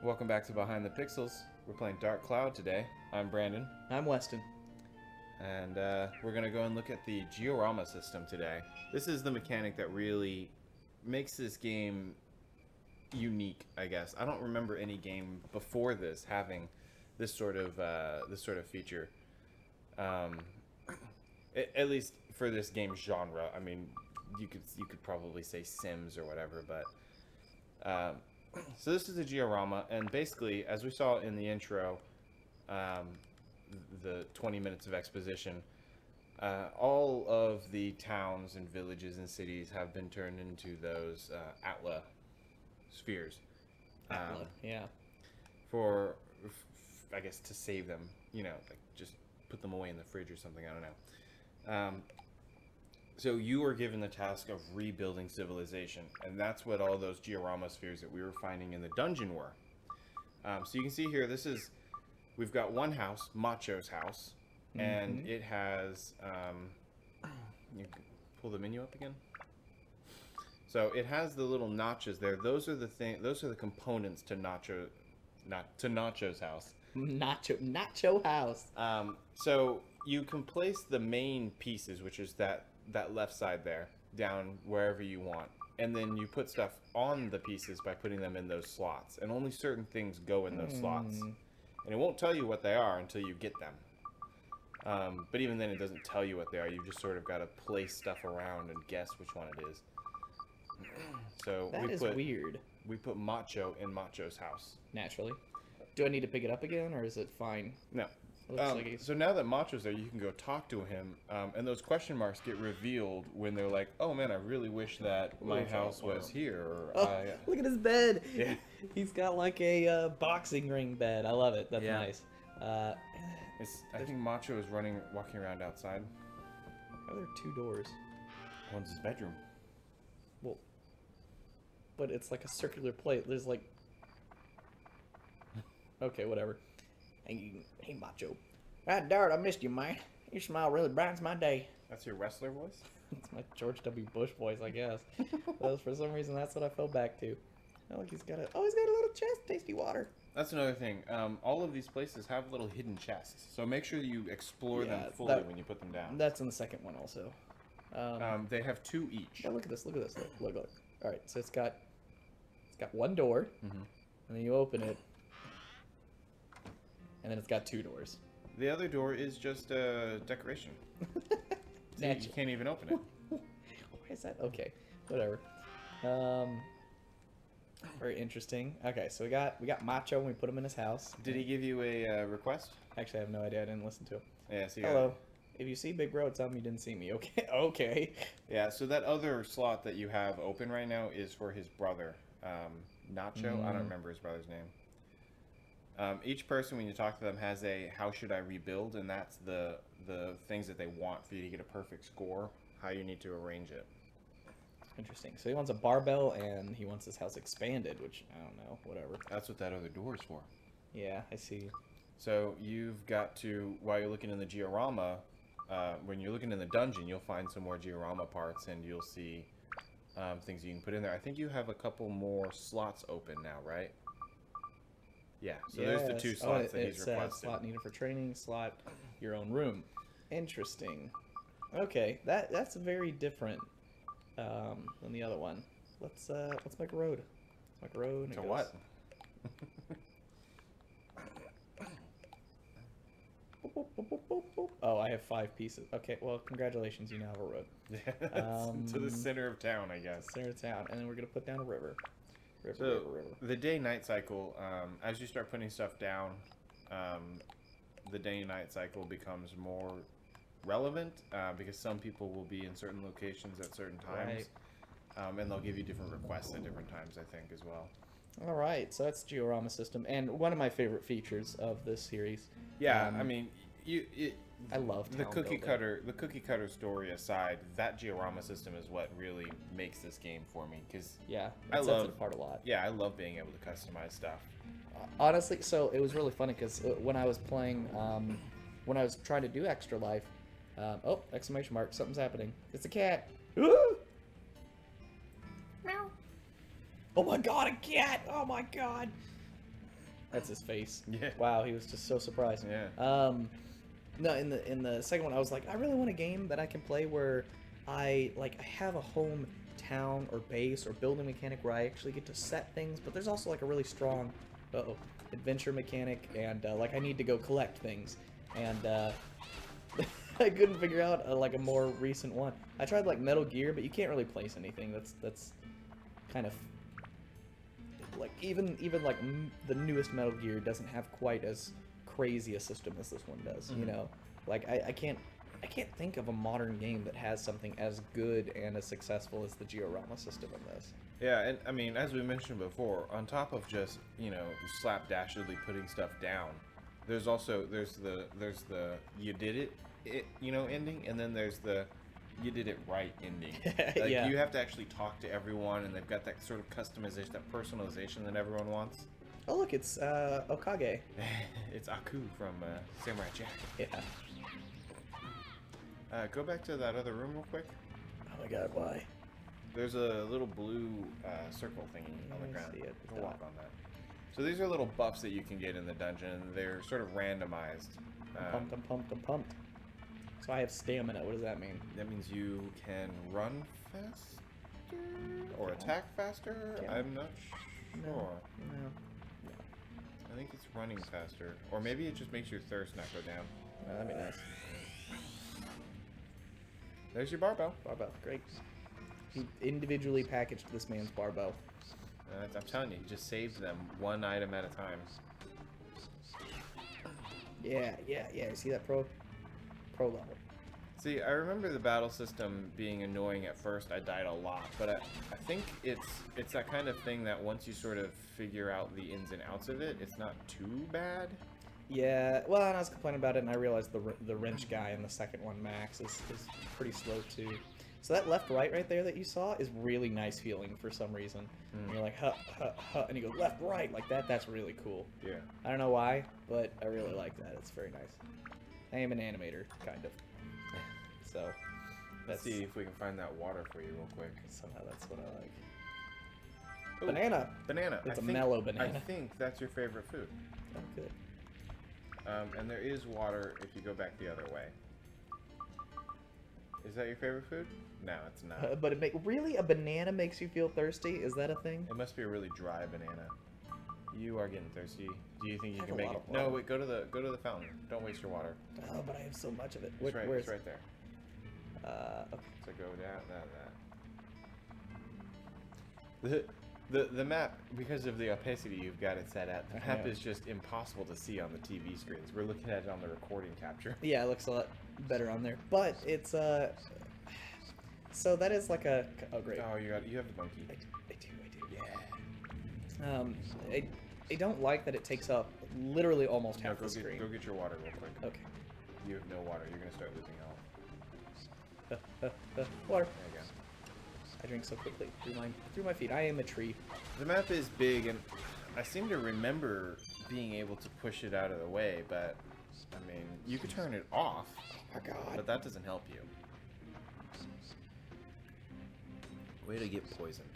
Welcome back to Behind the Pixels. We're playing Dark Cloud today. I'm Brandon, I'm Weston. and we're going to go and look at the Georama system today. This is the mechanic that really makes this game unique, I guess. I don't remember any game before this having this sort of feature. At least for this game genre. I mean, you could probably say Sims or whatever, but so this is a Georama, and basically, as we saw in the intro, the 20 minutes of exposition, all of the towns and villages and cities have been turned into those Atla spheres. Atla, yeah. For, I guess, to save them, like just put them away in the fridge or something, I don't know. So you were given the task of rebuilding civilization, and that's what all those Georama spheres that we were finding in the dungeon were. So you can see here, we've got one house, Macho's house, and it has, you can pull the menu up again. So it has the little notches there. Those are the components to Nacho's house. Nacho house. So you can place the main pieces, which is that left side there, down wherever you want. And then you put stuff on the pieces by putting them in those slots. And only certain things go in those slots. And it won't tell you what they are until you get them. But even then, it doesn't tell you what they are. You just sort of got to place stuff around and guess which one it is. So That is weird. We put Macho in Macho's house. Naturally. Do I need to pick it up again, or is it fine? No. Looks like it's... So now that Macho's there, you can go talk to him, and those question marks get revealed when they're like, "Oh man, I really wish that my house was here." Or, look at his bed. Yeah. He's got like a boxing ring bed. I love it. That's Yeah. nice. I think Macho is walking around outside. Are there two doors? One's his bedroom. Well, but it's like a circular plate. There's like... Okay, whatever. Hey, Macho. Ah, Dart, I missed you, man. Your smile really brightens my day. That's your wrestler voice? It's my George W. Bush voice, I guess. Well, for some reason, that's what I fell back to. Oh, look, he's got a little chest. Tasty water. That's another thing. All of these places have little hidden chests, so make sure you explore them fully when you put them down. That's in the second one also. They have two each. Yeah, look at this. Look. All right, so it's got one door, and then you open it, and then it's got two doors. The other door is just a decoration. See, you can't even open it. Why is that? Okay, whatever. Very interesting. Okay, so we got Macho and we put him in his house. Did he give you a request? Actually, I have no idea. I didn't listen to him. Yeah, so hello. If you see Big Bro, tell him you didn't see me. Okay. Okay. Yeah, so that other slot that you have open right now is for his brother, Nacho. I don't remember his brother's name. Each person, when you talk to them, has a "how should I rebuild," and that's the things that they want for you to get a perfect score. How you need to arrange it. Interesting. So he wants a barbell and he wants his house expanded, which I don't know. Whatever. That's what that other door is for. Yeah, I see. So you've got to, while you're looking in the Georama, when you're looking in the dungeon, you'll find some more Georama parts, and you'll see things you can put in there. I think you have a couple more slots open now, right? Yeah, so there's the two slots that he's requested. Slot needed for training, slot your own room. Interesting. Okay, that's very different than the other one. Let's make a road. Let's make a road. To what? Oh, I have 5 pieces. Okay, well, congratulations, you now have a road. Yeah, to the center of town, I guess. Center of town, and then we're gonna put down a river. River. The day-night cycle, as you start putting stuff down, the day-night cycle becomes more relevant because some people will be in certain locations at certain times, and they'll give you different requests at different times, I think, as well. All right, so that's Georama system, and one of my favorite features of this series. Yeah, I mean, I love the cookie cutter story aside. That Georama system is what really makes this game for me because it sets it apart a lot. Yeah, I love being able to customize stuff. Honestly, so it was really funny because when I was playing, when I was trying to do Extra Life, oh, exclamation mark! Something's happening. It's a cat. Meow. Oh my god, a cat! Oh my god! That's his face. Yeah. Wow, he was just so surprised. Yeah. No, in the second one, I was like, I really want a game that I can play where I have a home town or base or building mechanic where I actually get to set things, but there's also like a really strong adventure mechanic, and like I need to go collect things, and I couldn't figure out like a more recent one. I tried like Metal Gear, but you can't really place anything. That's kind of like even like the newest Metal Gear doesn't have quite as crazy a system as this one does. You know, like I can't think of a modern game that has something as good and as successful as the Giorama system in this. Yeah, and I mean, as we mentioned before, on top of just, you know, slapdashedly putting stuff down, there's also there's the you did it you know, ending, and then there's the you did it right ending. Like, Yeah. you have to actually talk to everyone, and they've got that sort of customization, that personalization that everyone wants. Oh look, it's Okage. It's Aku from Samurai Jack. Yeah. Go back to that other room real quick. Oh my god, why? There's a little blue circle thingy on the I ground. see it. Go walk on that. So these are little buffs that you can get in the dungeon. They're sort of randomized. I'm pumped. So I have stamina. What does that mean? That means you can run faster or attack faster. Yeah. I'm not sure. No. I think it's running faster, or maybe it just makes your thirst not go down. That'd be nice. There's your barbell. Barbell, great. He individually packaged this man's barbell. I'm telling you, just saved them one item at a time. Yeah. You see that pro level. See, I remember the battle system being annoying at first. I died a lot, but I think it's that kind of thing that once you sort of figure out the ins and outs of it, it's not too bad. Yeah, well, and I was complaining about it, and I realized the wrench guy in the second one, Max, is pretty slow too. So that left-right there that you saw is really nice feeling for some reason. And you're like, huh, and you go left-right like that. That's really cool. Yeah. I don't know why, but I really like that. It's very nice. I am an animator, kind of. So, Let's see if we can find that water for you real quick. somehow that's what I like. Ooh, Banana. Banana. It's a mellow banana. I think that's your favorite food. Oh, good. And there is water if you go back the other way. Is that your favorite food? No, it's not. But really, a banana makes you feel thirsty? Is that a thing? It must be a really dry banana. You are getting thirsty. Do you think you I can have a make lot it? of water. No, wait. Go to the fountain. Don't waste your water. Oh, but I have so much of it. It's right. Where's It's right there. okay. So go down that. The map, because of the opacity you've got it set at, the I map know. is just impossible to see on the TV screens. We're looking at it on the recording capture. Yeah, it looks a lot better on there. But it's so that is like a oh great. Oh, you have the monkey. I do. Yeah. I don't like that it takes up literally almost No, half the screen. go get your water real quick. Okay. You have no water. You're gonna start losing health. Water. There you go. I drink so quickly through my feet. I am a tree. The map is big, and I seem to remember being able to push it out of the way, but I mean, you could turn it off, Oh my god. but that doesn't help you. Way to get poisoned.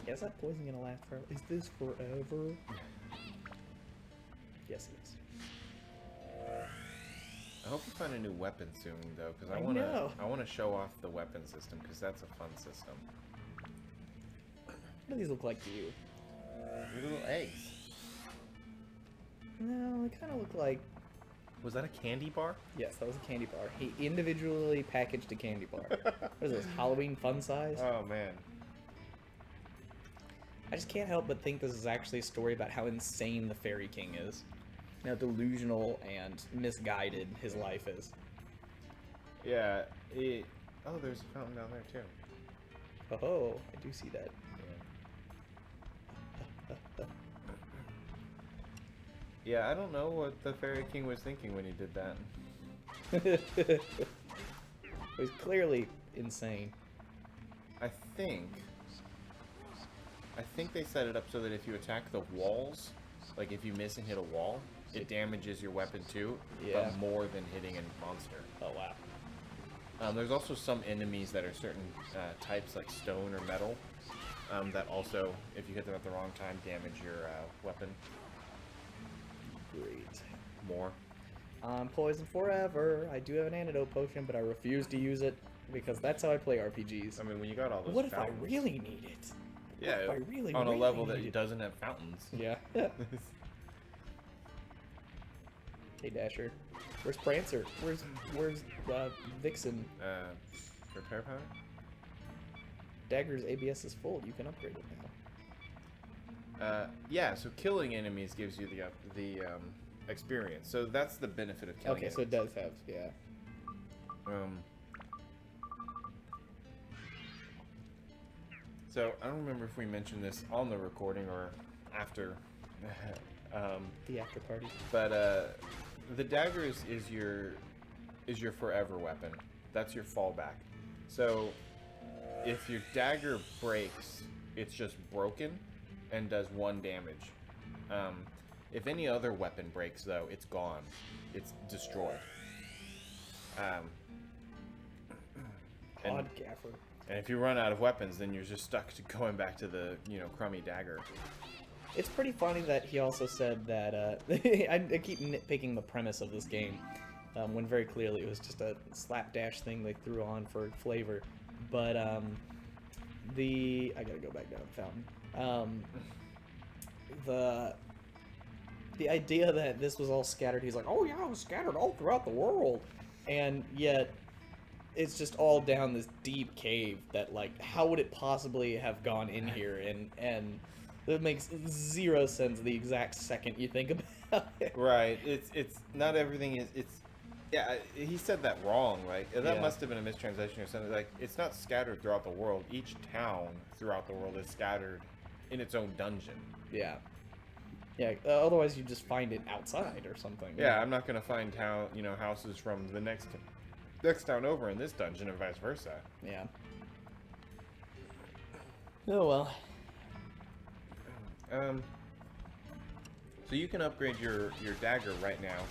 Yeah, is that poison gonna last forever? Is this forever? Yes, it is. I hope you find a new weapon soon, though, because I I know. want to show off the weapon system, because that's a fun system. What do these look like to you? Your little eggs. No, they kind of look like. Was that a candy bar? Yes, that was a candy bar. He individually packaged a candy bar. What is this, Halloween fun size? Oh man. I just can't help but think this is actually a story about how insane the Fairy King is. How delusional and misguided his life is. Yeah. Oh, there's a fountain down there too. Oh, I do see that. Yeah, I don't know what the Fairy King was thinking when he did that. It was clearly insane. I think they set it up so that if you attack the walls, like if you miss and hit a wall, it damages your weapon too, Yeah. but more than hitting a monster. Oh wow. There's also some enemies that are certain types, like stone or metal, that also, if you hit them at the wrong time, damage your weapon Great. more. I'm poisoned forever. I do have an antidote potion, but I refuse to use it because that's how I play RPGs. I mean, when you got all those What if fountains, I really need it? yeah, What if I really, on a really level need that it? doesn't have fountains. Yeah. Hey Dasher, where's Prancer? Where's Vixen? Repair powder? Dagger's ABS is full. You can upgrade it now. Yeah, so killing enemies gives you the experience. So that's the benefit of killing Okay, enemies. so it does have, yeah. So I don't remember if we mentioned this on the recording or after. The after party. But the dagger is your forever weapon. That's your fallback. So if your dagger breaks, it's just broken and does 1 damage. If any other weapon breaks, though, it's gone. It's destroyed. Pod gaffer. And if you run out of weapons, then you're just stuck to going back to the, crummy dagger. It's pretty funny that he also said that, I keep nitpicking the premise of this game, when very clearly it was just a slapdash thing they threw on for flavor. But, I gotta go back down the fountain. The idea that this was all scattered, he's like, oh yeah, it was scattered all throughout the world. And yet, it's just all down this deep cave that, like, how would it possibly have gone in here? And it makes 0 sense the exact second you think about it. Right. It's not everything is. Yeah, he said that wrong. Like that Yeah. must have been a mistranslation or something. Like it's not scattered throughout the world. Each town throughout the world is scattered in its own dungeon. Yeah. Yeah, otherwise you just find it outside or something. Yeah, I'm not gonna find houses from the next town over in this dungeon and vice versa. Yeah. Oh well. So you can upgrade your dagger right now.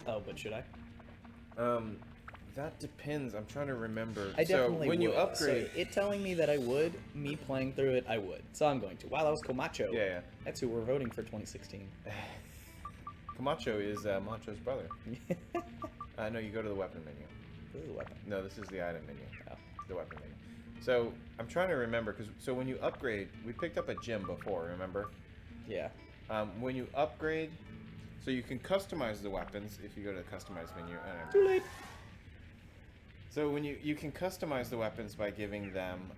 Oh, but should I? That depends. I'm trying to remember. I definitely so when would. you upgrade, So it telling me that I would, me playing through it, I would. So I'm going to. Wow, that was Camacho. yeah. That's who we're voting for 2016. Camacho is Macho's brother. No, you go to the weapon menu. This is a weapon. No, this is the item menu. Oh. The weapon menu. So I'm trying to remember so when you upgrade, we picked up a gem before. Remember? Yeah. When you upgrade, so you can customize the weapons if you go to the customize menu. Too late. So when you can customize the weapons by giving them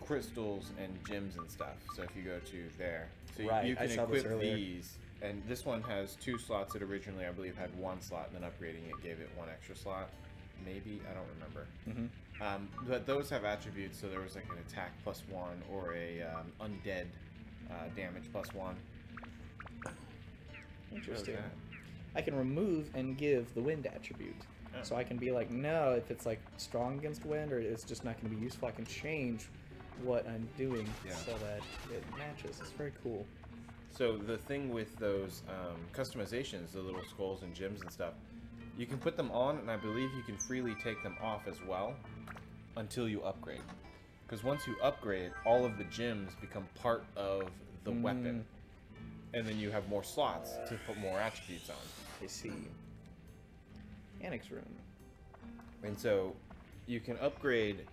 crystals and gems and stuff. So if you go to there, so Right, you I can saw this equip earlier. these. And this one has 2 slots that originally, I believe, had 1 slot, and then upgrading it gave it 1 extra slot. Maybe, I don't remember. Mm-hmm. But those have attributes, so there was like an attack +1 or a undead damage +1. Interesting. What was I can remove and give the wind attribute. Oh. So I can be like, no, if it's like strong against wind or it's just not going to be useful, I can change what I'm doing so that it matches. It's very cool. So the thing with those customizations, the little skulls and gems and stuff, you can put them on, and I believe you can freely take them off as well until you upgrade. Because once you upgrade, all of the gems become part of the weapon, and then you have more slots to put more attributes on. I see. Annex room. And so you can upgrade,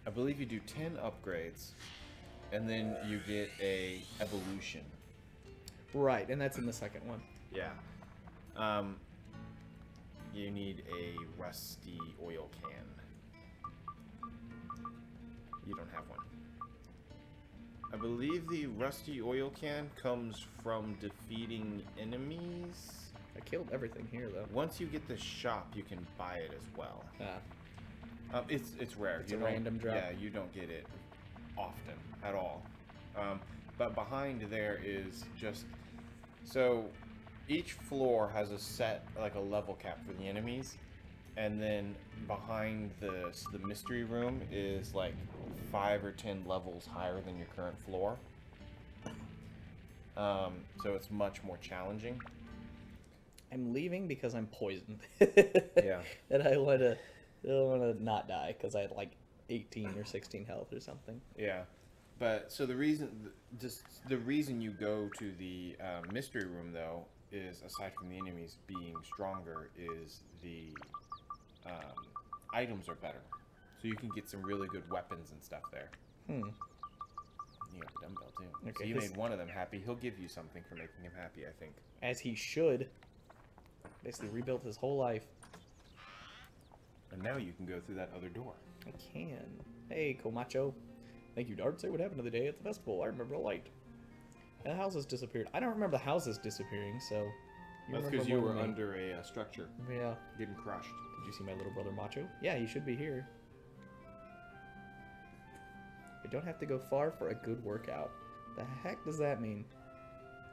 I believe you do 10 upgrades, and then you get a evolution. Right, and that's in the second one. Yeah. You need a rusty oil can. You don't have one. I believe the rusty oil can comes from defeating enemies. I killed everything here, though. Once you get the shop, you can buy it as well. It's rare. It's you a don't- random drop. Yeah, you don't get it often at all. But behind there is just so each floor has a set, like a level cap for the enemies, and then behind the mystery room is like 5 or 10 levels higher than your current floor. So it's much more challenging. I'm leaving because I'm poisoned. Yeah. And I want to not die because I had like 18 or 16 health or something. Yeah. But so the reason you go to the mystery room though is, aside from the enemies being stronger, is the items are better, so you can get some really good weapons and stuff there. You got the dumbbell too. Okay, so you made one of them happy. He'll give you something for making him happy, I think. As he should. Basically rebuilt his whole life. And now you can go through that other door. I can. Hey, Comacho. Thank you, Dart. Say what happened the other day at the festival. I remember a light. And the house has disappeared. I don't remember the houses disappearing, so... That's because you were under a structure. Yeah. Getting crushed. Did you see my little brother Macho? Yeah, he should be here. I don't have to go far for a good workout. The heck does that mean?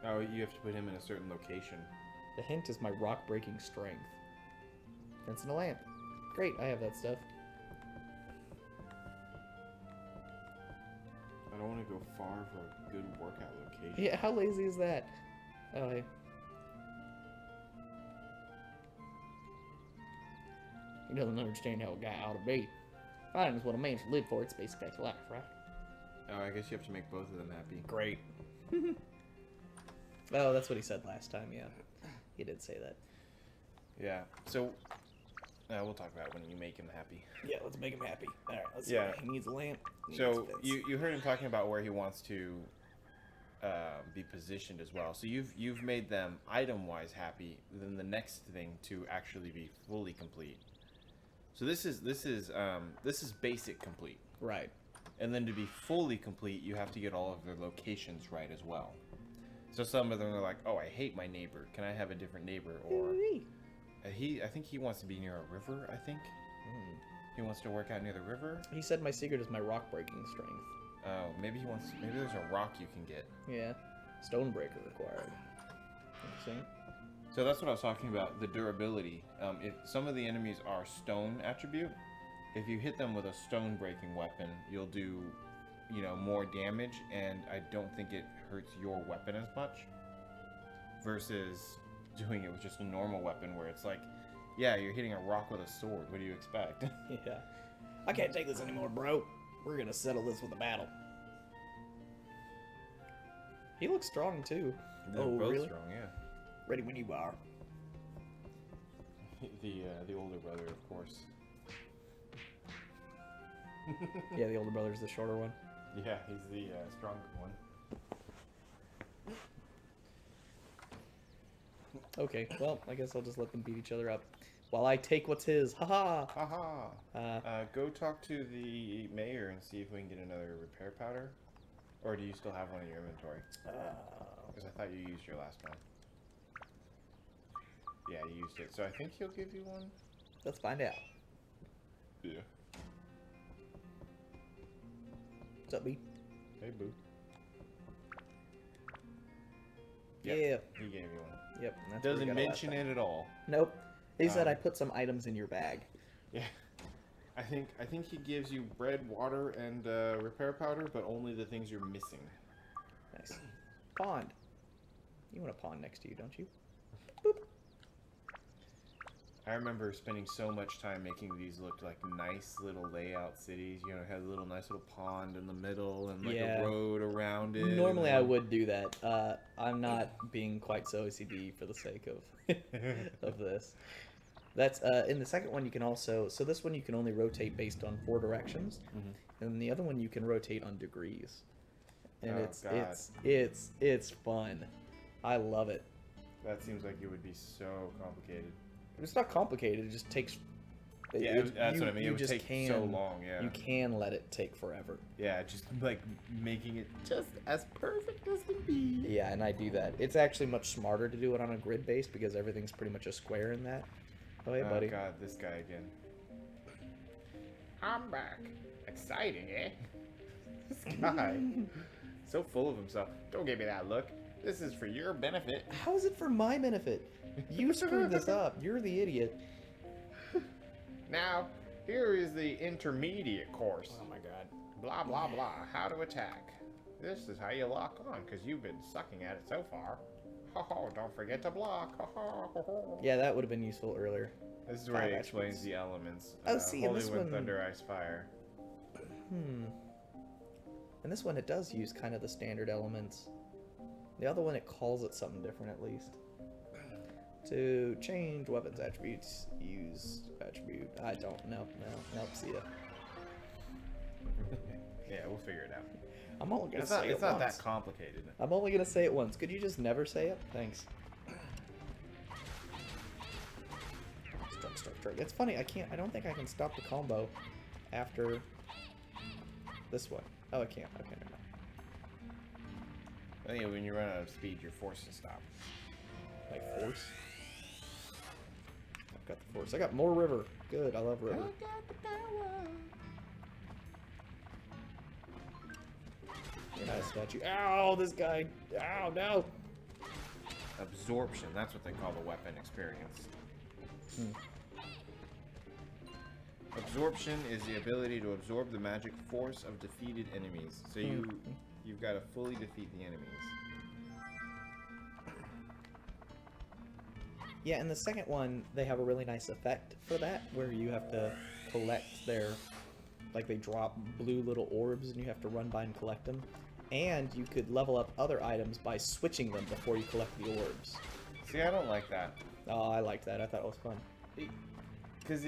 Oh, you have to put him in a certain location. The hint is my rock-breaking strength. Fence and a lamp. Great, I have that stuff. I don't want to go far for a good workout location. Yeah, how lazy is that? Oh, he doesn't understand how a guy ought to be. Fine is what a man should live for. It's basic fact of life, right? Oh, I guess you have to make both of them happy. Great. Oh, that's what he said last time, yeah. He did say that. Yeah, so we'll talk about it when you make him happy. Yeah, let's make him happy. Alright, let's Yeah. see. He needs a lamp. He So needs a fence. you heard him talking about where he wants to be positioned as well. So you've made them item-wise happy. Then the next thing to actually be fully complete. So this is basic complete. Right. And then to be fully complete, you have to get all of their locations right as well. So some of them are like, oh, I hate my neighbor. Can I have a different neighbor? Or I think he wants to be near a river, I think. He wants to work out near the river. He said my secret is my rock-breaking strength. Oh, maybe there's a rock you can get. Yeah. Stonebreaker required. Interesting. So that's what I was talking about, the durability. If some of the enemies are stone attribute, if you hit them with a stone breaking weapon, you'll do, more damage, and I don't think it hurts your weapon as much. Versus doing it with just a normal weapon where it's like, yeah, you're hitting a rock with a sword. What do you expect? Yeah. I can't take this anymore, bro. We're gonna settle this with a battle. He looks strong too. They're both really? strong, yeah. Ready when you are. The older brother, of course. Yeah, the older brother's the shorter one. Yeah, he's the stronger one. Okay, well, I guess I'll just let them beat each other up. While I take what's his. Haha! Haha! Go talk to the mayor and see if we can get another repair powder. Or do you still have one in your inventory? Because I thought you used your last one. Yeah, you used it. So I think he'll give you one? Let's find out. Yeah. What's up, B? Hey, boo. Yeah. He gave you one. Yep. That's where we Doesn't got it last mention time. it at all. Nope. He said I put some items in your bag. Yeah. I think he gives you bread, water, and repair powder, but only the things you're missing. Nice. Pond. You want a pond next to you, don't you? Boop. I remember spending so much time making these look like nice little layout cities. You know, it had a nice little pond in the middle and like Yeah. a road around it. Normally I would do that. I'm not being quite so OCD for the sake of of this. That's in the second one you can also, so this one you can only rotate based on 4 directions, and the other one you can rotate on degrees. And it's fun. I love it. That seems like it would be so complicated. It's not complicated. It just takes. Yeah, that's what I mean. You It would just take so long. Yeah. You can let it take forever. Yeah, just like making it just as perfect as can be. Yeah, and I do that. It's actually much smarter to do it on a grid base because everything's pretty much a square in that. Oh, hey, buddy. Oh, God, this guy again. I'm back. Exciting, eh? This guy. So full of himself. Don't give me that look. This is for your benefit. How is it for my benefit? You screwed this up. You're the idiot. Now, here is the intermediate course. Oh, my God. Blah, blah, blah. How to attack. This is how you lock on, because you've been sucking at it so far. Oh, don't forget to block. Yeah, that would have been useful earlier. This is where he 5 explains attributes. the elements. Oh, see, in Holy this Wind, one- Thunder, Ice, Fire. In this one, it does use kind of the standard elements. The other one, it calls it something different at least. To change weapons attributes, use attribute. I don't know. Nope, see ya. Yeah, we'll figure it out. I'm only gonna say it It's not once. that complicated. I'm only gonna say it once. Could you just never say it? Thanks. Strike. It's funny. I don't think I can stop the combo after this one. Oh, I can't. Okay, never mind. Well, yeah, when you run out of speed, you're forced to stop. Like force. I've got the force. I got more river. Good. I love river. You're not a statue. Ow! This guy. Ow! No. Absorption. That's what they call the weapon experience. Absorption is the ability to absorb the magic force of defeated enemies. So you've got to fully defeat the enemies. Yeah, in the second one, they have a really nice effect for that, where you have to collect their, like they drop blue little orbs, and you have to run by and collect them. And you could level up other items by switching them before you collect the orbs. See, I don't like that. Oh, I liked that. I thought it was fun. Because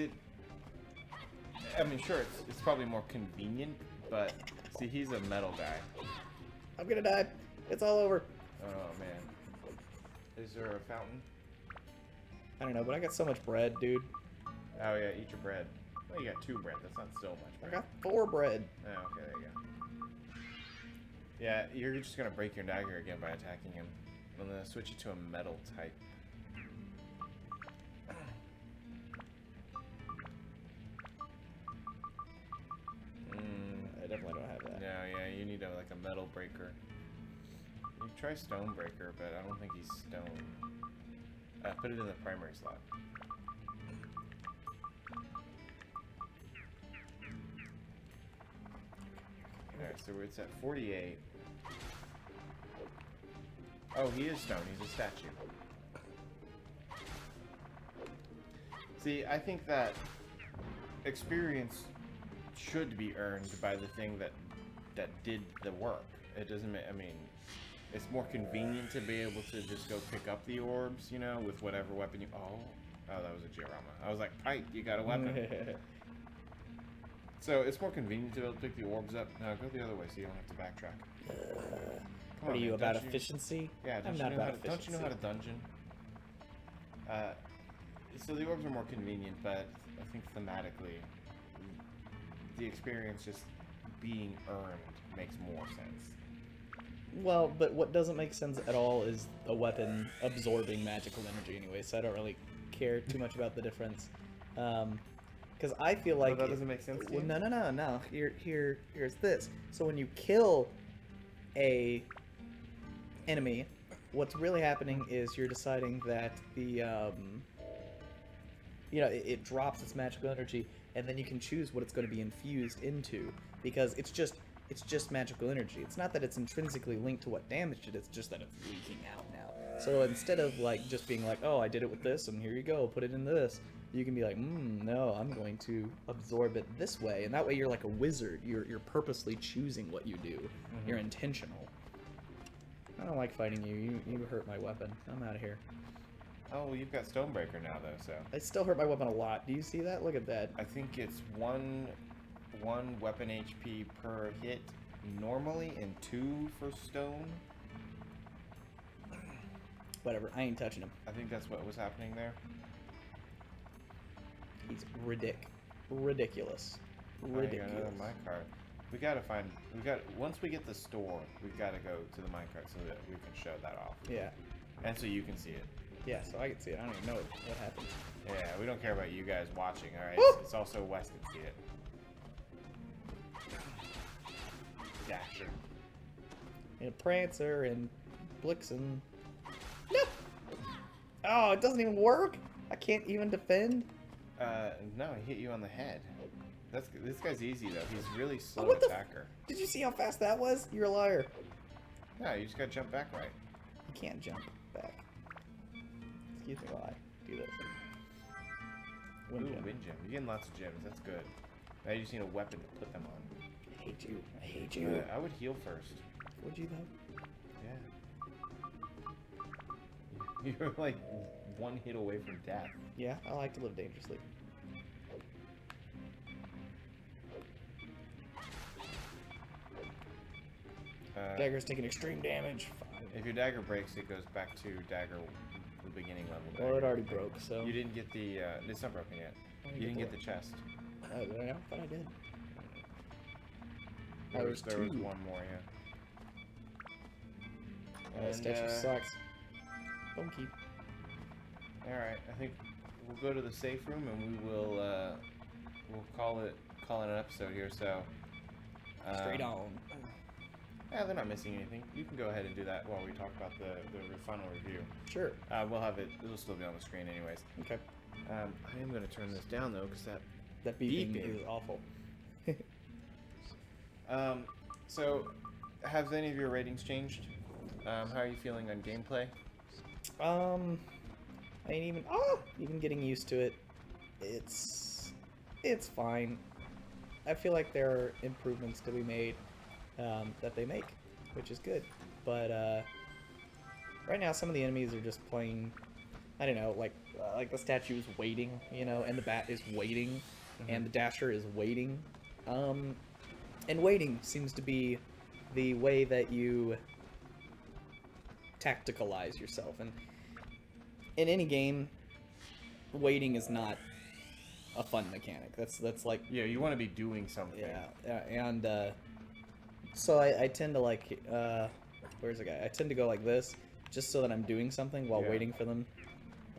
I mean, sure, it's probably more convenient, but see, he's a metal guy. I'm gonna die. It's all over. Oh, man. Is there a fountain? I don't know, but I got so much bread, dude. Oh, yeah, eat your bread. Well, you got 2 bread. That's not so much I bread. got 4 bread. Oh, okay, there you go. Yeah, you're just gonna break your dagger again by attacking him. I'm gonna switch you to a metal type. I definitely don't have that. No, yeah, you need like a metal breaker. You can try stone breaker, but I don't think he's stone. Put it in the primary slot. Alright, so it's at 48. Oh, he is stone. He's a statue. See, I think that experience should be earned by the thing that did the work. It doesn't. I mean, it's more convenient to be able to just go pick up the orbs, you know, with whatever weapon you. Oh, that was a diorama. I was like, Pike, you got a weapon. So it's more convenient to be able to pick the orbs up. No, go the other way so you don't have to backtrack. Come What on, are you, man, about don't you- efficiency? Yeah, I'm not about efficiency. don't you know how to dungeon? So the orbs are more convenient, but I think thematically, the experience just being earned makes more sense. Well, but what doesn't make sense at all is a weapon absorbing magical energy anyway, so I don't really care too much about the difference. Because I feel like... that doesn't make sense to Well, you? no. Here's this. So when you kill a enemy, what's really happening is you're deciding that the... it drops its magical energy, and then you can choose what it's going to be infused into, because it's just magical energy. It's not that it's intrinsically linked to what damaged it, it's just that it's leaking out now. So instead of like just being like, oh, I did it with this, and here you go, put it in this, you can be like, no, I'm going to absorb it this way, and that way you're like a wizard. You're purposely choosing what you do. Mm-hmm. You're intentional. I don't like fighting you. You hurt my weapon. I'm out of here. Oh, well, you've got Stonebreaker now, though, so... I still hurt my weapon a lot. Do you see that? Look at that. I think it's one weapon HP per hit normally, and 2 for stone. Whatever. I ain't touching him. I think that's what was happening there. He's ridiculous. Ridiculous. Another minecart. Once we get the store, we've got to go to the minecart so that we can show that off. Yeah. And so you can see it. Yeah, so I can see it. I don't even know what happened. Yeah, we don't care about you guys watching, alright? Woo! It's also Wes can see it. Yeah, sure. And Prancer and Blixen. No! Oh, it doesn't even work? I can't even defend? No, he hit you on the head. This guy's easy, though. He's really slow what the attacker. Did you see how fast that was? You're a liar. No, you just gotta jump back right. You can't jump back. Excuse me while I do this. Ooh, Wind gem. wind gem. You're getting lots of gems. That's good. Now you just need a weapon to put them on. I hate you. I hate you. I would heal first. Would you though? Yeah. You're like one hit away from death. Yeah, I like to live dangerously. Dagger's taking extreme damage. Fine. If your dagger breaks, it goes back to dagger, the beginning level. Well, dagger. it already broke, so. You didn't get the. It's not broken yet. You didn't get the chest. Oh, I thought I did. There was was two. one more, yeah. That statue sucks. Bonky. All right, I think we'll go to the safe room and we will we'll call it an episode here. So Straight on. Yeah, they're not missing anything. You can go ahead and do that while we talk about the final review. Sure. We'll have it. It'll still be on the screen anyways. Okay. I am going to turn this down though because that beeping is awful. So, have any of your ratings changed? How are you feeling on gameplay? I ain't even getting used to it. It's fine. I feel like there are improvements to be made that they make, which is good. But right now, some of the enemies are just plain. I don't know, like the statue is waiting, and the bat is waiting, and the dasher is waiting. And waiting seems to be the way that you tacticalize yourself. And in any game, waiting is not a fun mechanic. That's like... Yeah, you want to be doing something. Yeah, and so I tend to like... where's the guy? I tend to go like this, just so that I'm doing something while waiting for them.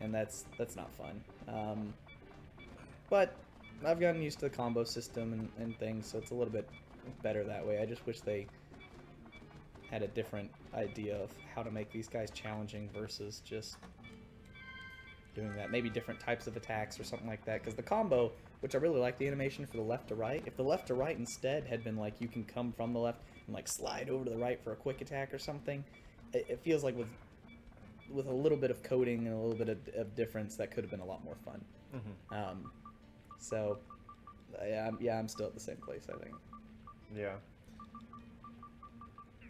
And that's not fun. But I've gotten used to the combo system and things, so it's a little bit better that way. I just wish they had a different idea of how to make these guys challenging versus just doing that. Maybe different types of attacks or something like that. Because the combo, which I really like the animation for the left to right, if the left to right instead had been like you can come from the left and like slide over to the right for a quick attack or something, it feels like with a little bit of coding and a little bit of difference, that could have been a lot more fun. So, I'm still at the same place, I think. Yeah.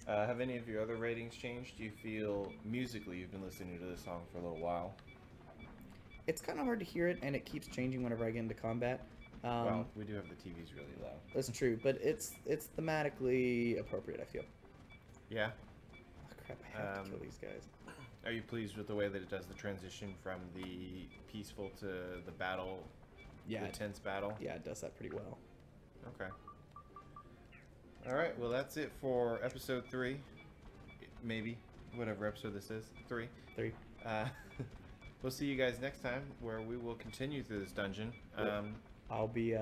Have any of your other ratings changed? Do you feel musically you've been listening to this song for a little while? It's kind of hard to hear it, and it keeps changing whenever I get into combat. Well, we do have the TVs really low. That's true, but it's thematically appropriate, I feel. Yeah. Oh, crap, I have to kill these guys. Are you pleased with the way that it does the transition from the peaceful to the battle? Yeah. The tense battle? Yeah, it does that pretty well. Okay. Alright, well that's it for episode 3. Maybe. Whatever episode this is. 3. We'll see you guys next time, where we will continue through this dungeon. I'll be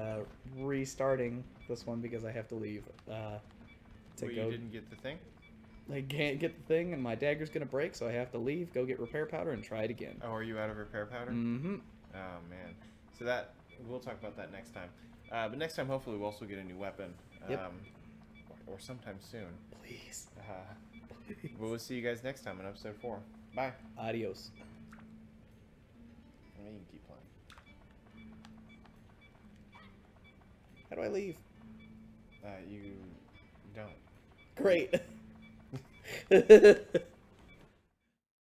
restarting this one because I have to leave. You didn't get the thing? I can't get the thing, and my dagger's gonna break, so I have to leave, go get repair powder, and try it again. Oh, are you out of repair powder? Mm-hmm. Oh, man. So we'll talk about that next time. But next time, hopefully, we'll also get a new weapon. Yep. Or sometime soon. Please. But we'll see you guys next time on episode 4. Bye. Adios. I mean, you can keep playing. How do I leave? You don't. Great.